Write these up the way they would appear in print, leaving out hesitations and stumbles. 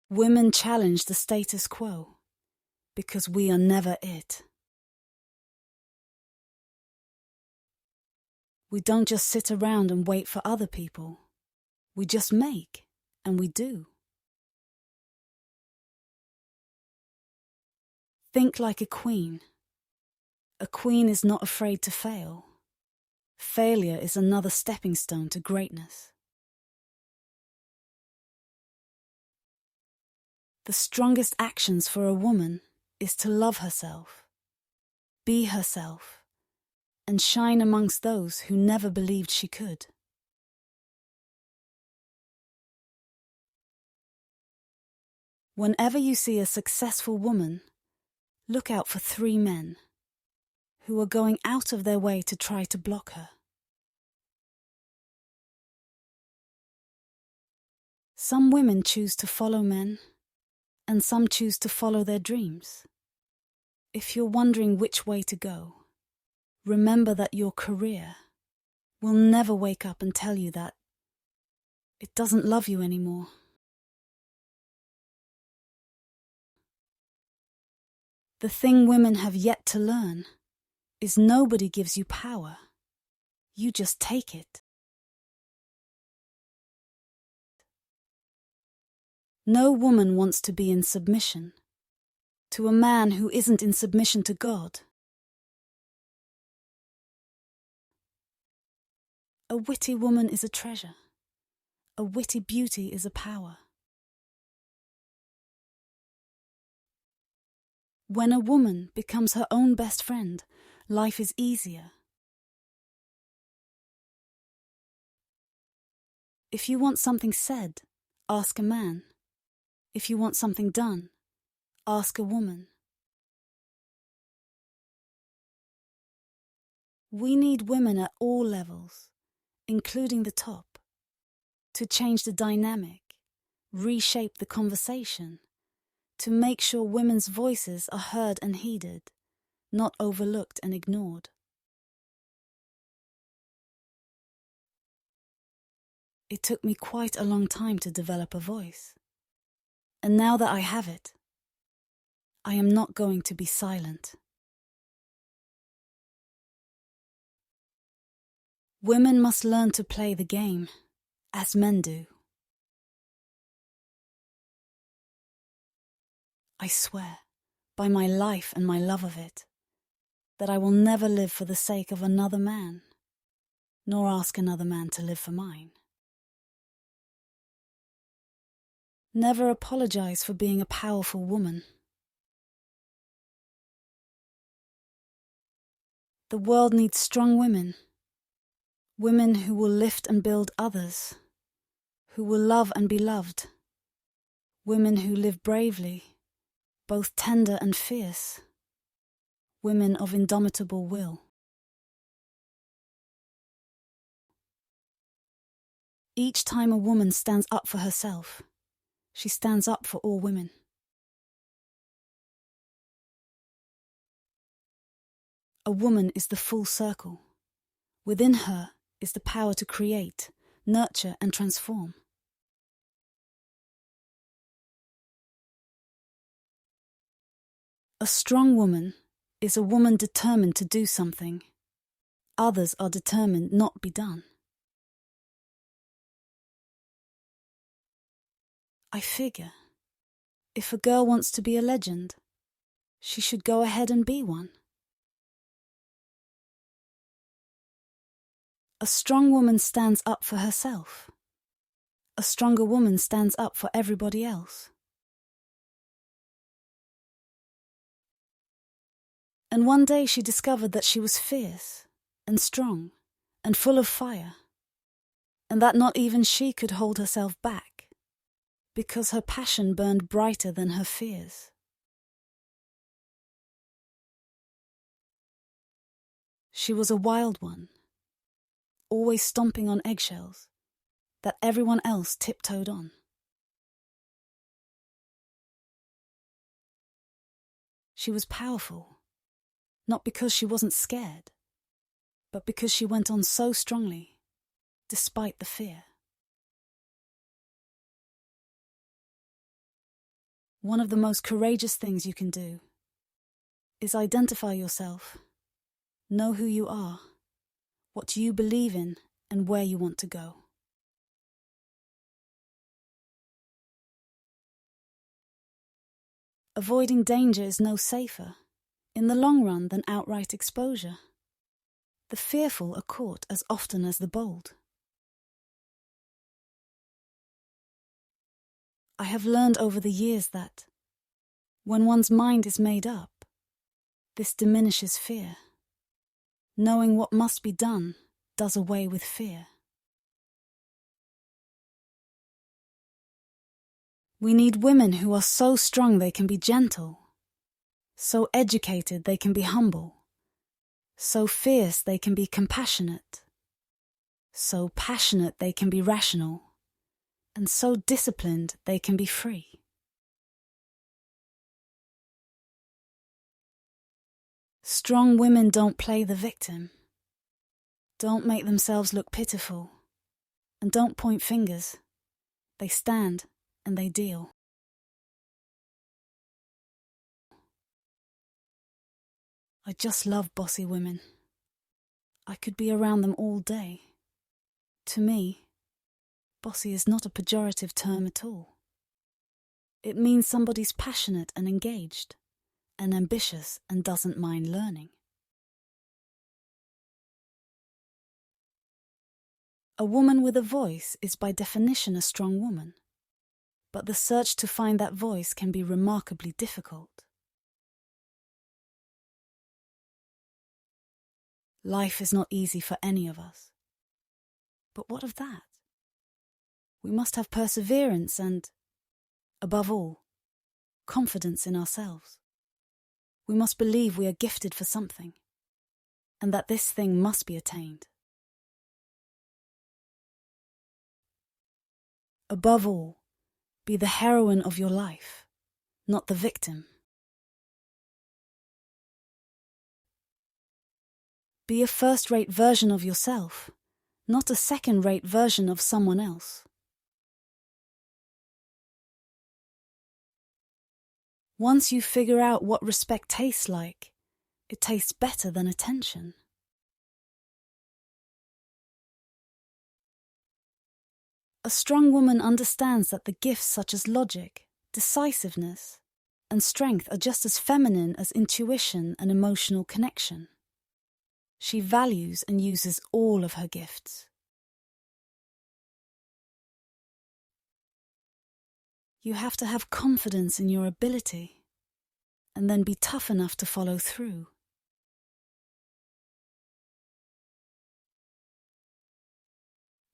Women challenge the status quo because we are never it. We don't just sit around and wait for other people. We just make, and we do. Think like a queen. A queen is not afraid to fail. Failure is another stepping stone to greatness. The strongest actions for a woman is to love herself, be herself, and shine amongst those who never believed she could. Whenever you see a successful woman, look out for 3 men who are going out of their way to try to block her. Some women choose to follow men, and some choose to follow their dreams. If you're wondering which way to go, remember that your career will never wake up and tell you that it doesn't love you anymore. The thing women have yet to learn is nobody gives you power. You just take it. No woman wants to be in submission to a man who isn't in submission to God. A witty woman is a treasure. A witty beauty is a power. When a woman becomes her own best friend, life is easier. If you want something said, ask a man. If you want something done, ask a woman. We need women at all levels, including the top, to change the dynamic, reshape the conversation, to make sure women's voices are heard and heeded, not overlooked and ignored. It took me quite a long time to develop a voice. And now that I have it, I am not going to be silent. Women must learn to play the game, as men do. I swear, by my life and my love of it, that I will never live for the sake of another man, nor ask another man to live for mine. Never apologize for being a powerful woman. The world needs strong women, women who will lift and build others, who will love and be loved, women who live bravely, both tender and fierce, women of indomitable will. Each time a woman stands up for herself, she stands up for all women. A woman is the full circle. Within her is the power to create, nurture, and transform. A strong woman is a woman determined to do something. Others are determined not be done. I figure, if a girl wants to be a legend, she should go ahead and be one. A strong woman stands up for herself. A stronger woman stands up for everybody else. And one day she discovered that she was fierce and strong and full of fire, and that not even she could hold herself back, because her passion burned brighter than her fears. She was a wild one, always stomping on eggshells that everyone else tiptoed on. She was powerful, not because she wasn't scared, but because she went on so strongly, despite the fear. One of the most courageous things you can do is identify yourself, know who you are, what you believe in, and where you want to go. Avoiding danger is no safer, in the long run, than outright exposure. The fearful are caught as often as the bold. I have learned over the years that, when one's mind is made up, this diminishes fear. Knowing what must be done does away with fear. We need women who are so strong they can be gentle, so educated they can be humble, so fierce they can be compassionate, so passionate they can be rational, and so disciplined they can be free. Strong women don't play the victim, don't make themselves look pitiful, and don't point fingers. They stand and they deal. I just love bossy women. I could be around them all day. To me, bossy is not a pejorative term at all. It means somebody's passionate and engaged, and ambitious and doesn't mind learning. A woman with a voice is by definition a strong woman, but the search to find that voice can be remarkably difficult. Life is not easy for any of us. But what of that? We must have perseverance and, above all, confidence in ourselves. We must believe we are gifted for something, and that this thing must be attained. Above all, be the heroine of your life, not the victim. Be a first-rate version of yourself, not a second-rate version of someone else. Once you figure out what respect tastes like, it tastes better than attention. A strong woman understands that the gifts such as logic, decisiveness, and strength are just as feminine as intuition and emotional connection. She values and uses all of her gifts. You have to have confidence in your ability, and then be tough enough to follow through.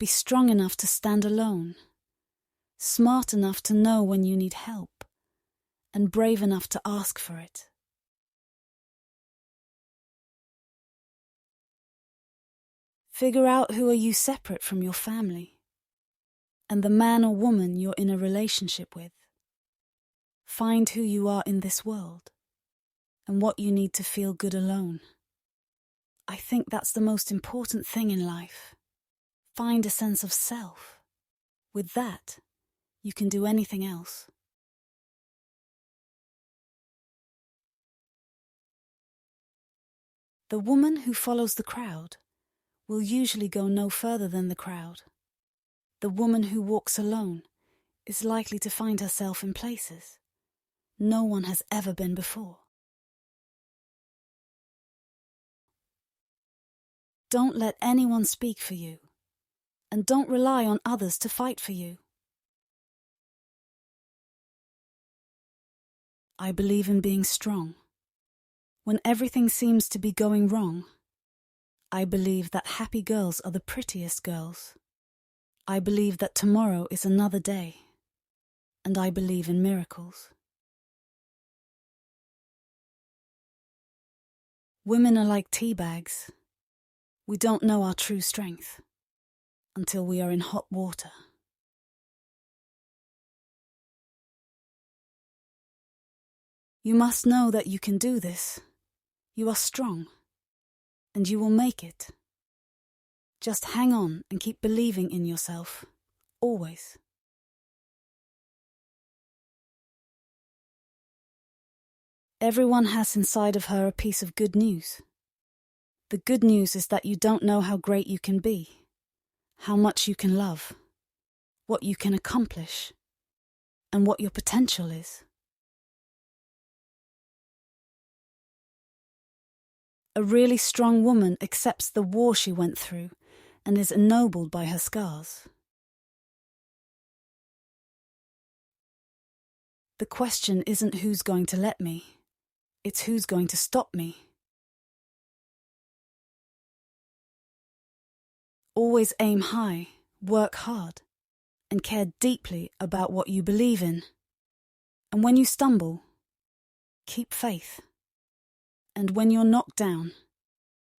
Be strong enough to stand alone, smart enough to know when you need help, and brave enough to ask for it. Figure out who are you separate from your family, and the man or woman you're in a relationship with. Find who you are in this world, and what you need to feel good alone. I think that's the most important thing in life. Find a sense of self. With that, you can do anything else. The woman who follows the crowd will usually go no further than the crowd. The woman who walks alone is likely to find herself in places no one has ever been before. Don't let anyone speak for you, and don't rely on others to fight for you. I believe in being strong. When everything seems to be going wrong, I believe that happy girls are the prettiest girls. I believe that tomorrow is another day, and I believe in miracles. Women are like tea bags. We don't know our true strength until we are in hot water. You must know that you can do this. You are strong, and you will make it. Just hang on and keep believing in yourself, always. Everyone has inside of her a piece of good news. The good news is that you don't know how great you can be, how much you can love, what you can accomplish, and what your potential is. A really strong woman accepts the war she went through and is ennobled by her scars. The question isn't who's going to let me, it's who's going to stop me. Always aim high, work hard, and care deeply about what you believe in. And when you stumble, keep faith. And when you're knocked down,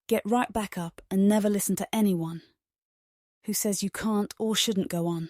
get right back up and never listen to anyone who says you can't or shouldn't go on.